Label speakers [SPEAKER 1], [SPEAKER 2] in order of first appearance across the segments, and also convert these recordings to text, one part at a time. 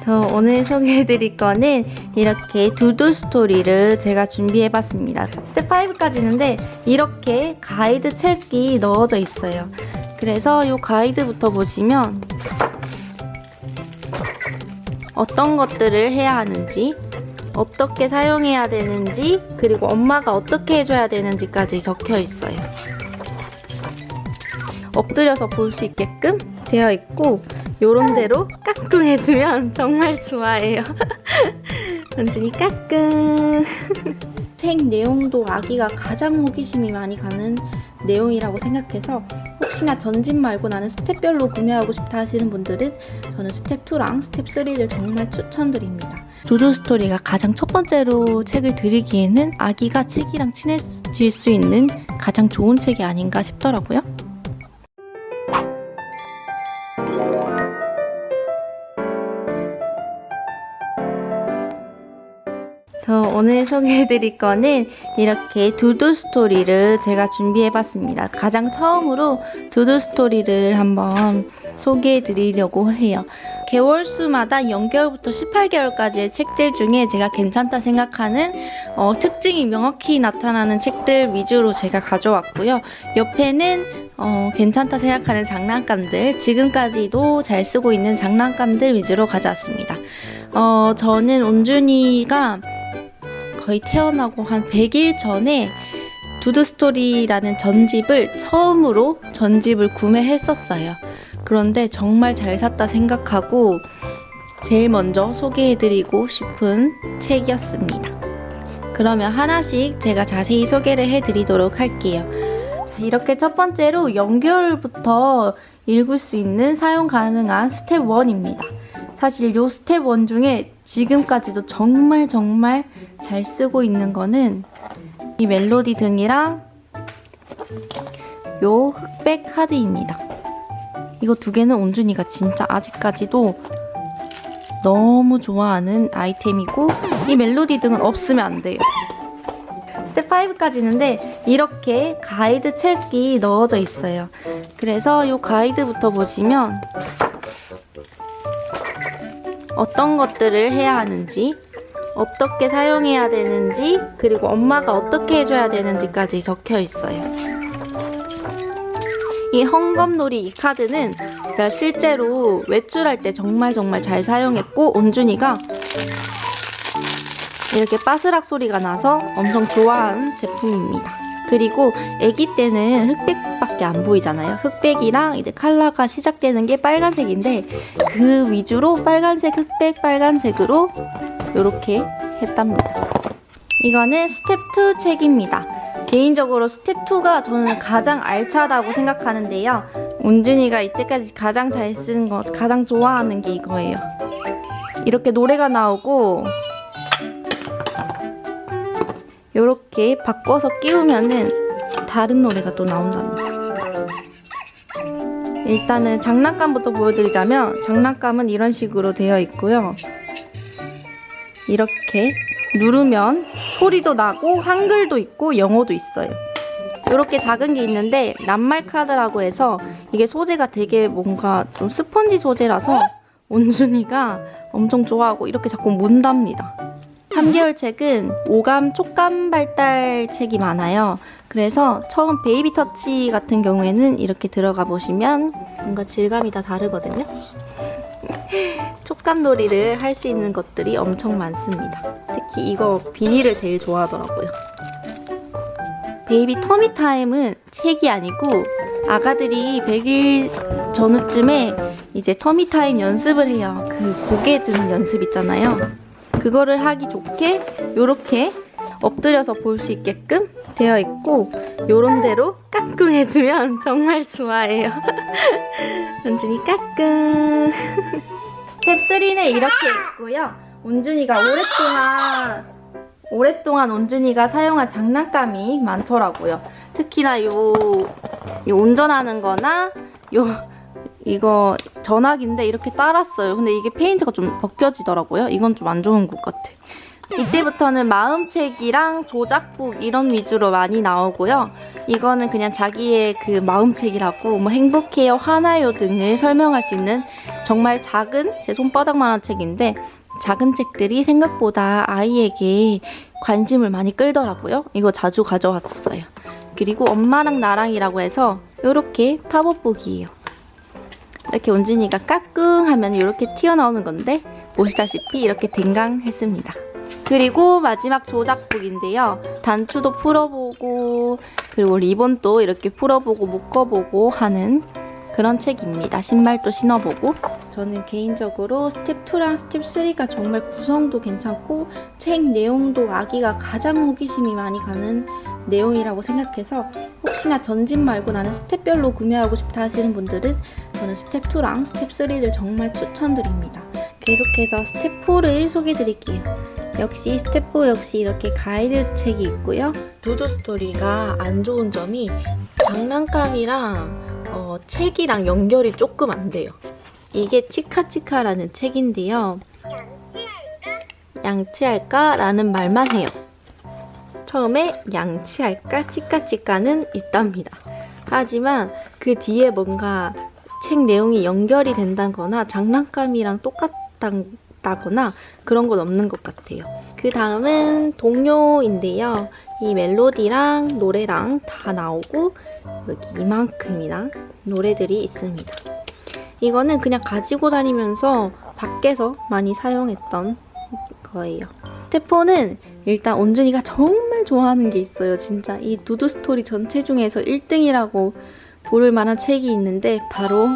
[SPEAKER 1] 저 오늘 소개해드릴 거는 이렇게 두두 스토리를 제가 준비해봤습니다. 스텝 5까지인데 이렇게 가이드 책이 넣어져 있어요. 그래서 이 가이드부터 보시면 어떤 것들을 해야 하는지, 어떻게 사용해야 되는지, 그리고 엄마가 어떻게 해줘야 되는지까지 적혀 있어요. 엎드려서 볼 수 있게끔 되어 있고 요런 대로 까꿍 해주면 정말 좋아해요. 은준이 까꿍. 책 내용도 아기가 가장 호기심이 많이 가는 내용이라고 생각해서 혹시나 전집 말고 나는 스텝별로 구매하고 싶다 하시는 분들은 저는 스텝 2랑 스텝 3를 정말 추천드립니다. 두두 스토리가 가장 첫 번째로 책을 드리기에는 아기가 책이랑 친해질 수 있는 가장 좋은 책이 아닌가 싶더라고요. 저 오늘 소개해드릴 거는 이렇게 두두 스토리를 제가 준비해봤습니다. 가장 처음으로 두두 스토리를 한번 소개해드리려고 해요. 개월수마다 0개월부터 18개월까지의 책들 중에 제가 괜찮다 생각하는 특징이 명확히 나타나는 책들 위주로 제가 가져왔고요. 옆에는 괜찮다 생각하는 장난감들, 지금까지도 잘 쓰고 있는 장난감들 위주로 가져왔습니다. 저는 온준이가 거의 태어나고 한 100일 전에 두두 스토리라는 전집을 처음으로 전집을 구매했었어요. 그런데 정말 잘 샀다 생각하고 제일 먼저 소개해드리고 싶은 책이었습니다. 그러면 하나씩 제가 자세히 소개를 해드리도록 할게요. 자, 이렇게 첫 번째로 0개월부터 읽을 수 있는 사용 가능한 스텝 1입니다. 사실 이 스텝 1 중에 지금까지도 정말 잘 쓰고 있는 거는 이 멜로디 등이랑 요 흑백 카드입니다. 이거 두 개는 온준이가 진짜 아직까지도 너무 좋아하는 아이템이고 이 멜로디 등은 없으면 안 돼요. 스텝 5까지인데 이렇게 가이드 책이 넣어져 있어요. 그래서 이 가이드부터 보시면 어떤 것들을 해야 하는지, 어떻게 사용해야 되는지, 그리고 엄마가 어떻게 해줘야 되는지까지 적혀 있어요. 이 헝겊놀이 이 카드는 제가 실제로 외출할 때 정말 잘 사용했고 온준이가 이렇게 빠스락 소리가 나서 엄청 좋아하는 제품입니다. 그리고 아기 때는 흑백밖에 안 보이잖아요. 흑백이랑 이제 컬러가 시작되는 게 빨간색인데 그 위주로 빨간색, 흑백, 빨간색으로 이렇게 했답니다. 이거는 스텝 2 책입니다. 개인적으로 스텝 2가 저는 가장 알차다고 생각하는데요. 온준이가 이때까지 가장 잘 쓰는 거, 가장 좋아하는 게 이거예요. 이렇게 노래가 나오고 이렇게 바꿔서 끼우면은 다른 노래가 또 나온답니다. 일단은 장난감부터 보여드리자면 장난감은 이런 식으로 되어 있고요. 이렇게 누르면 소리도 나고 한글도 있고 영어도 있어요. 이렇게 작은 게 있는데 낱말 카드라고 해서 이게 소재가 되게 뭔가 좀 스펀지 소재라서 온준이가 엄청 좋아하고 이렇게 자꾸 문답니다. 3개월 책은 오감, 촉감 발달 책이 많아요. 그래서 처음 베이비 터치 같은 경우에는 이렇게 들어가 보시면 뭔가 질감이 다 다르거든요. 촉감 놀이를 할 수 있는 것들이 엄청 많습니다. 특히 이거 비닐을 제일 좋아하더라고요. 베이비 터미타임은 책이 아니고 아가들이 100일 전후쯤에 이제 터미타임 연습을 해요. 그 고개 드는 연습 있잖아요. 그거를 하기 좋게 이렇게 엎드려서 볼 수 있게끔 되어 있고 요런 대로 까꿍 해주면 정말 좋아해요. 은준이 까꿍. 스텝 3는 이렇게 있고요. 온준이가 오랫동안 온준이가 사용한 장난감이 많더라고요. 특히나 요 운전하는 거나 이거 전화기인데 이렇게 따랐어요. 근데 이게 페인트가 좀 벗겨지더라고요. 이건 좀 안 좋은 것 같아. 이때부터는 마음책이랑 조작북 이런 위주로 많이 나오고요. 이거는 그냥 자기의 그 마음책이라고 뭐 행복해요, 화나요 등을 설명할 수 있는 정말 작은 제 손바닥만한 책인데 작은 책들이 생각보다 아이에게 관심을 많이 끌더라고요. 이거 자주 가져왔어요. 그리고 엄마랑 나랑이라고 해서 이렇게 팝업북이에요. 이렇게 온준이가 까꿍 하면 이렇게 튀어나오는 건데 보시다시피 이렇게 댕강했습니다. 그리고 마지막 조작북인데요. 단추도 풀어보고 그리고 리본도 이렇게 풀어보고 묶어보고 하는 그런 책입니다. 신발도 신어보고. 저는 개인적으로 스텝 2랑 스텝 3가 정말 구성도 괜찮고 책 내용도 아기가 가장 호기심이 많이 가는 내용이라고 생각해서 혹시나 전집 말고 나는 스텝별로 구매하고 싶다 하시는 분들은 저는 스텝 2랑 스텝 3를 정말 추천드립니다. 계속해서 스텝 4를 소개해드릴게요. 역시 스텝 4 역시 이렇게 가이드 책이 있고요. 두두 스토리가 안 좋은 점이 장난감이랑 책이랑 연결이 조금 안 돼요. 이게 치카치카라는 책인데요. 양치할까? 라는 말만 해요. 처음에 양치할까? 치카치카는 있답니다. 하지만 그 뒤에 뭔가 책 내용이 연결이 된다거나 장난감이랑 똑같다거나 그런 건 없는 것 같아요. 그 다음은 동요인데요. 이 멜로디랑 노래랑 다 나오고 여기 이만큼이나 노래들이 있습니다. 이거는 그냥 가지고 다니면서 밖에서 많이 사용했던 거예요. 스텝 4는 일단 온준이가 정말 좋아하는 게 있어요. 진짜 이 두두 스토리 전체 중에서 1등이라고 부를 만한 책이 있는데 바로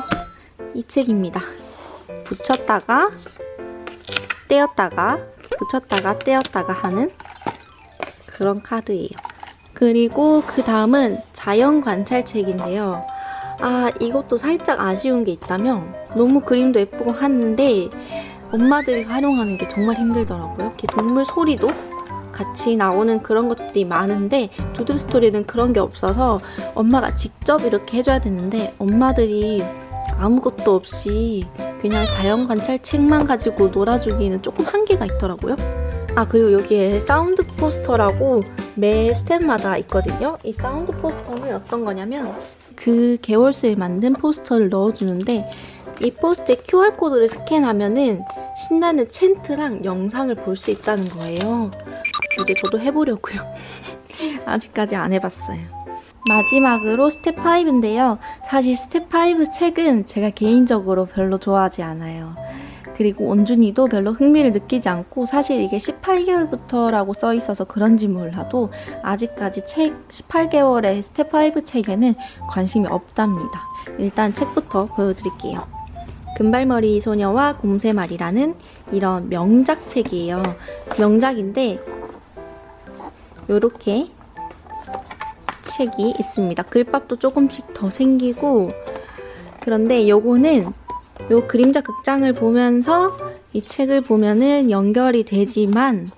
[SPEAKER 1] 이 책입니다. 붙였다가 떼었다가 붙였다가 떼었다가 하는 그런 카드예요. 그리고 그 다음은 자연 관찰책인데요. 이것도 살짝 아쉬운 게 있다면 너무 그림도 예쁘고 하는데 엄마들이 활용하는 게 정말 힘들더라고요. 이렇게 동물 소리도 같이 나오는 그런 것들이 많은데 두두 스토리는 그런 게 없어서 엄마가 직접 이렇게 해줘야 되는데 엄마들이 아무것도 없이 그냥 자연 관찰책만 가지고 놀아주기는 조금 한계가 있더라고요. 그리고 여기에 사운드 포스터라고 매 스텝마다 있거든요. 이 사운드 포스터는 어떤 거냐면 그 개월수에 만든 포스터를 넣어주는데 이 포스터에 QR코드를 스캔하면은 신나는 챈트랑 영상을 볼 수 있다는 거예요. 이제 저도 해보려고요. 아직까지 안 해봤어요. 마지막으로 스텝 5인데요. 사실 스텝 5 책은 제가 개인적으로 별로 좋아하지 않아요. 그리고 온준이도 별로 흥미를 느끼지 않고 사실 이게 18개월부터라고 써 있어서 그런지 몰라도 아직까지 책 18개월의 스텝 5 책에는 관심이 없답니다. 일단 책부터 보여드릴게요. 금발머리 소녀와 곰새말이라는 이런 명작 책이에요. 명작인데 요렇게 책이 있습니다. 글밥도 조금씩 더 생기고 그런데 요거는 요 그림자 극장을 보면서 이 책을 보면은 연결이 되지만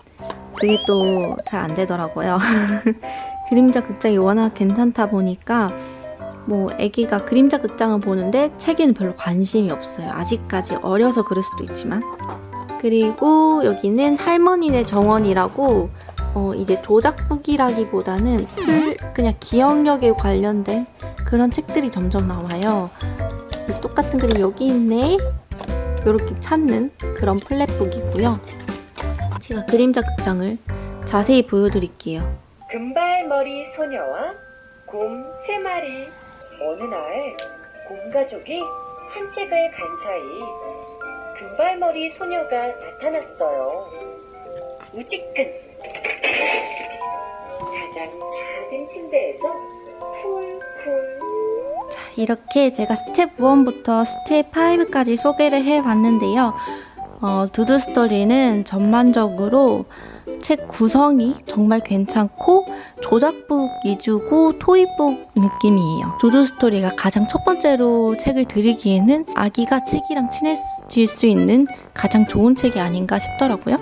[SPEAKER 1] 그게 또 잘 안 되더라고요. 그림자 극장이 워낙 괜찮다 보니까 뭐 애기가 그림자 극장을 보는데 책에는 별로 관심이 없어요. 아직까지 어려서 그럴 수도 있지만. 그리고 여기는 할머니네 정원이라고 이제 조작북이라기보다는 그냥 기억력에 관련된 그런 책들이 점점 나와요. 똑같은 그림 여기 있네 이렇게 찾는 그런 플랫북이고요. 제가 그림자 극장을 자세히 보여드릴게요.
[SPEAKER 2] 금발머리 소녀와 곰 3마리. 어느 날 곰 가족이 산책을 간 사이 금발머리 소녀가 나타났어요. 우지끈 가장 작은 침대에서 쿨쿨.
[SPEAKER 1] 자, 이렇게 제가 스텝 1부터 스텝 5까지 소개를 해봤는데요. 두두 스토리는 전반적으로 책 구성이 정말 괜찮고 조작북 위주고 토이북 느낌이에요. 두두 스토리가 가장 첫 번째로 책을 드리기에는 아기가 책이랑 친해질 수 있는 가장 좋은 책이 아닌가 싶더라고요.